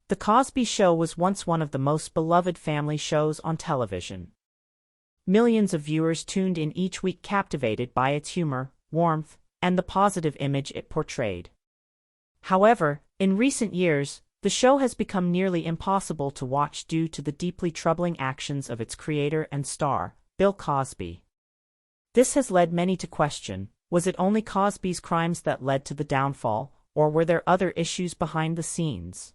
The Cosby Show was once one of the most beloved family shows on television. Millions of viewers tuned in each week, captivated by its humor, warmth, and the positive image it portrayed. However, in recent years, the show has become nearly impossible to watch due to the deeply troubling actions of its creator and star, Bill Cosby. This has led many to question, was it only Cosby's crimes that led to the downfall, or were there other issues behind the scenes?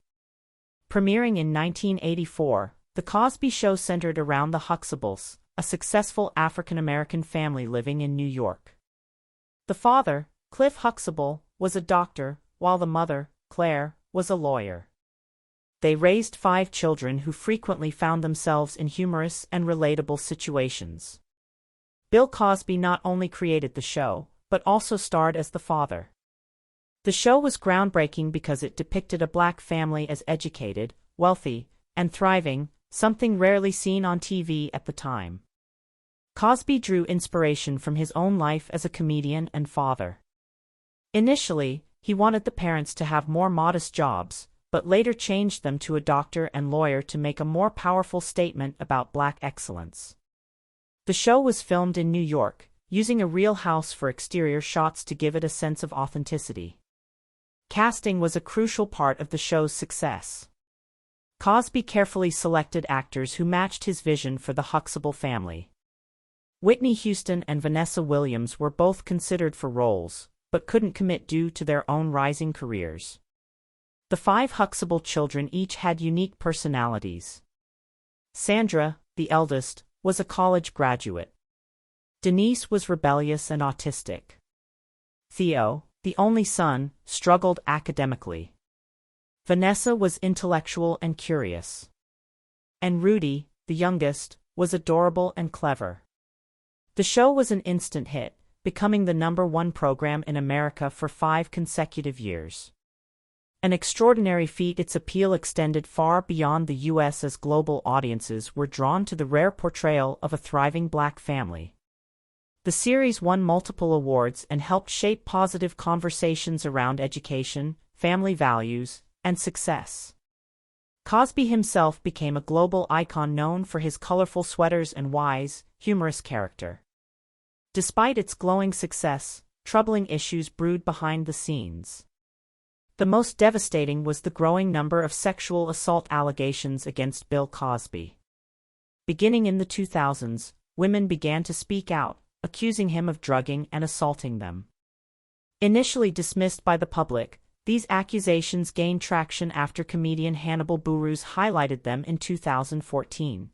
Premiering in 1984, The Cosby Show centered around the Huxtables, a successful African-American family living in New York. The father, Cliff Huxtable, was a doctor, while the mother, Claire, was a lawyer. They raised 5 children who frequently found themselves in humorous and relatable situations. Bill Cosby not only created the show, but also starred as the father. The show was groundbreaking because it depicted a black family as educated, wealthy, and thriving, something rarely seen on TV at the time. Cosby drew inspiration from his own life as a comedian and father. Initially, he wanted the parents to have more modest jobs, but later changed them to a doctor and lawyer to make a more powerful statement about black excellence. The show was filmed in New York, using a real house for exterior shots to give it a sense of authenticity. Casting was a crucial part of the show's success. Cosby carefully selected actors who matched his vision for the Huxtable family. Whitney Houston and Vanessa Williams were both considered for roles, but couldn't commit due to their own rising careers. The 5 Huxtable children each had unique personalities. Sandra, the eldest, was a college graduate. Denise was rebellious and autistic. Theo, the only son, struggled academically. Vanessa was intellectual and curious. And Rudy, the youngest, was adorable and clever. The show was an instant hit, becoming the #1 program in America for 5 consecutive years. An extraordinary feat, its appeal extended far beyond the U.S. as global audiences were drawn to the rare portrayal of a thriving black family. The series won multiple awards and helped shape positive conversations around education, family values, and success. Cosby himself became a global icon known for his colorful sweaters and wise, humorous character. Despite its glowing success, troubling issues brewed behind the scenes. The most devastating was the growing number of sexual assault allegations against Bill Cosby. Beginning in the 2000s, women began to speak out, accusing him of drugging and assaulting them. Initially dismissed by the public, these accusations gained traction after comedian Hannibal Buress highlighted them in 2014.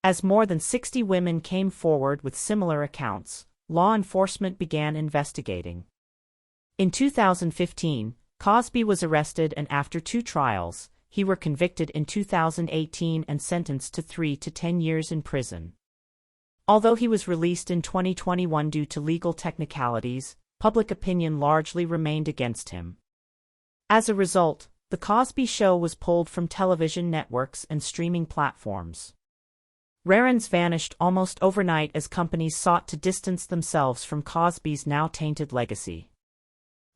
As more than 60 women came forward with similar accounts, law enforcement began investigating. In 2015, Cosby was arrested, and after 2 trials, he was convicted in 2018 and sentenced to 3 to 10 years in prison. Although he was released in 2021 due to legal technicalities, public opinion largely remained against him. As a result, The Cosby Show was pulled from television networks and streaming platforms. Reruns vanished almost overnight as companies sought to distance themselves from Cosby's now tainted legacy.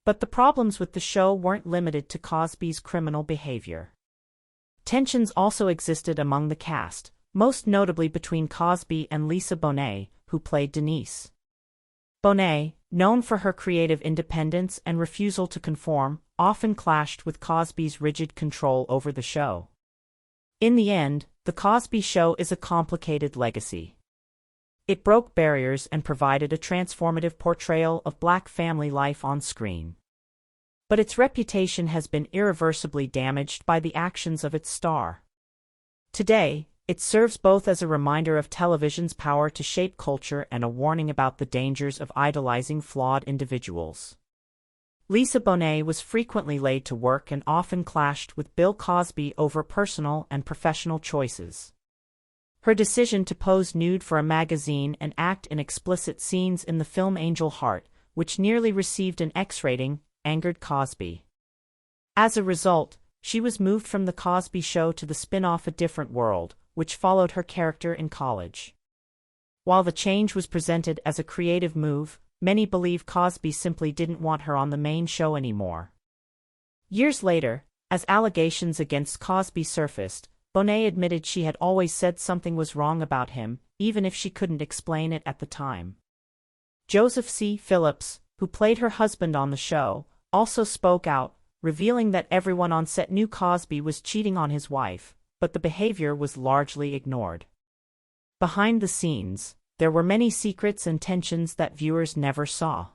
But the problems with the show weren't limited to Cosby's criminal behavior. Tensions also existed among the cast, most notably between Cosby and Lisa Bonet, who played Denise. Bonet, known for her creative independence and refusal to conform, often clashed with Cosby's rigid control over the show. In the end, The Cosby Show is a complicated legacy. It broke barriers and provided a transformative portrayal of black family life on screen. But its reputation has been irreversibly damaged by the actions of its star. Today, it serves both as a reminder of television's power to shape culture and a warning about the dangers of idolizing flawed individuals. Lisa Bonet was frequently laid to work and often clashed with Bill Cosby over personal and professional choices. Her decision to pose nude for a magazine and act in explicit scenes in the film Angel Heart, which nearly received an X rating, angered Cosby. As a result, she was moved from The Cosby Show to the spin-off A Different World, which followed her character in college. While the change was presented as a creative move, many believe Cosby simply didn't want her on the main show anymore. Years later, As allegations against Cosby surfaced, Bonet admitted she had always said something was wrong about him, even if she couldn't explain it at the time. Joseph C. Phillips, who played her husband on the show, also spoke out, revealing that everyone on set knew Cosby was cheating on his wife, but the behavior was largely ignored. Behind the scenes, there were many secrets and tensions that viewers never saw.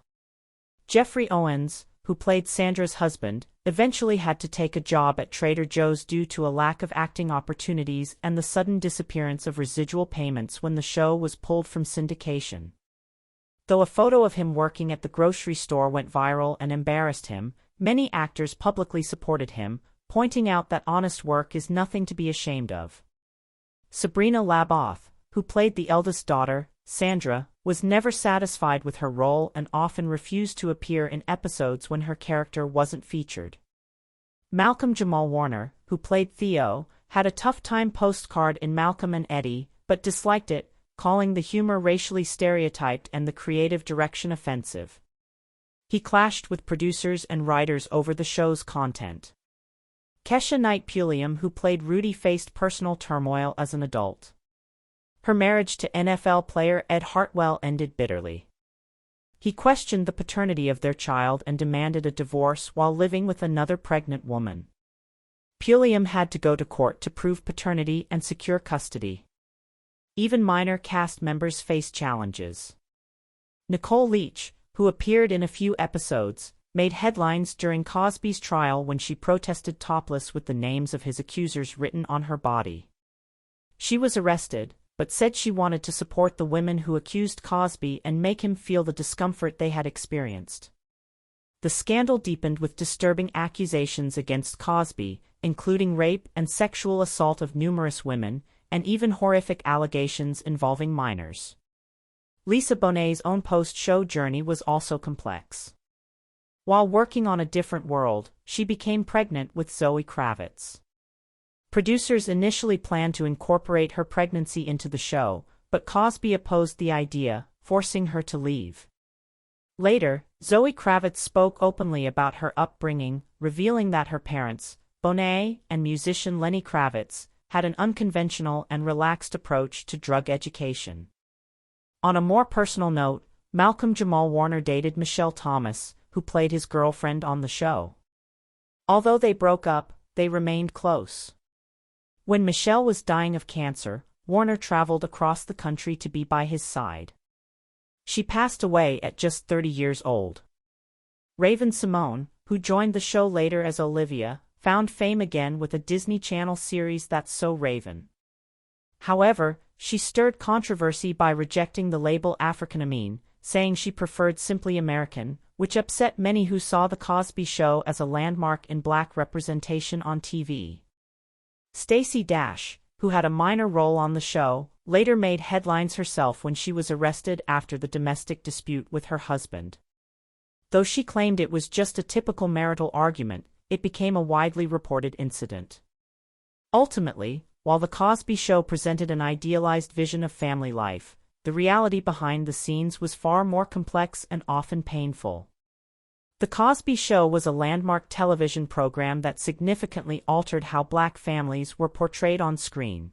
Jeffrey Owens, who played Sandra's husband, eventually had to take a job at Trader Joe's due to a lack of acting opportunities and the sudden disappearance of residual payments when the show was pulled from syndication. Though a photo of him working at the grocery store went viral and embarrassed him, many actors publicly supported him, pointing out that honest work is nothing to be ashamed of. Sabrina Laboth, who played the eldest daughter, Sandra, was never satisfied with her role and often refused to appear in episodes when her character wasn't featured. Malcolm Jamal Warner, who played Theo, had a tough time postcard in Malcolm and Eddie, but disliked it, calling the humor racially stereotyped and the creative direction offensive. He clashed with producers and writers over the show's content. Kesha Knight Pulliam, who played Rudy, faced personal turmoil as an adult. Her marriage to NFL player Ed Hartwell ended bitterly. He questioned the paternity of their child and demanded a divorce while living with another pregnant woman. Pulliam had to go to court to prove paternity and secure custody. Even minor cast members faced challenges. Nicole Leach, who appeared in a few episodes, made headlines during Cosby's trial when she protested topless with the names of his accusers written on her body. She was arrested, but said she wanted to support the women who accused Cosby and make him feel the discomfort they had experienced. The scandal deepened with disturbing accusations against Cosby, including rape and sexual assault of numerous women, and even horrific allegations involving minors. Lisa Bonet's own post-show journey was also complex. While working on A Different World, she became pregnant with Zoe Kravitz. Producers initially planned to incorporate her pregnancy into the show, but Cosby opposed the idea, forcing her to leave. Later, Zoe Kravitz spoke openly about her upbringing, revealing that her parents, Bonet and musician Lenny Kravitz, had an unconventional and relaxed approach to drug education. On a more personal note, Malcolm Jamal Warner dated Michelle Thomas, who played his girlfriend on the show. Although they broke up, they remained close. When Michelle was dying of cancer, Warner traveled across the country to be by his side. She passed away at just 30 years old. Raven-Symoné, who joined the show later as Olivia, found fame again with a Disney Channel series That's So Raven. However, she stirred controversy by rejecting the label African-American, saying she preferred simply American, which upset many who saw The Cosby Show as a landmark in black representation on TV. Stacey Dash, who had a minor role on the show, later made headlines herself when she was arrested after the domestic dispute with her husband. Though she claimed it was just a typical marital argument, it became a widely reported incident. Ultimately, while The Cosby Show presented an idealized vision of family life, the reality behind the scenes was far more complex and often painful. The Cosby Show was a landmark television program that significantly altered how black families were portrayed on screen.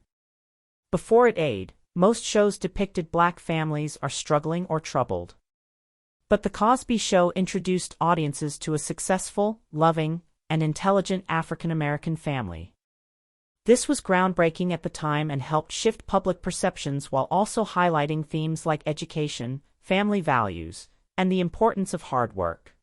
Before it aired, most shows depicted black families are struggling or troubled. But The Cosby Show introduced audiences to a successful, loving, and intelligent African American family. This was groundbreaking at the time and helped shift public perceptions while also highlighting themes like education, family values, and the importance of hard work.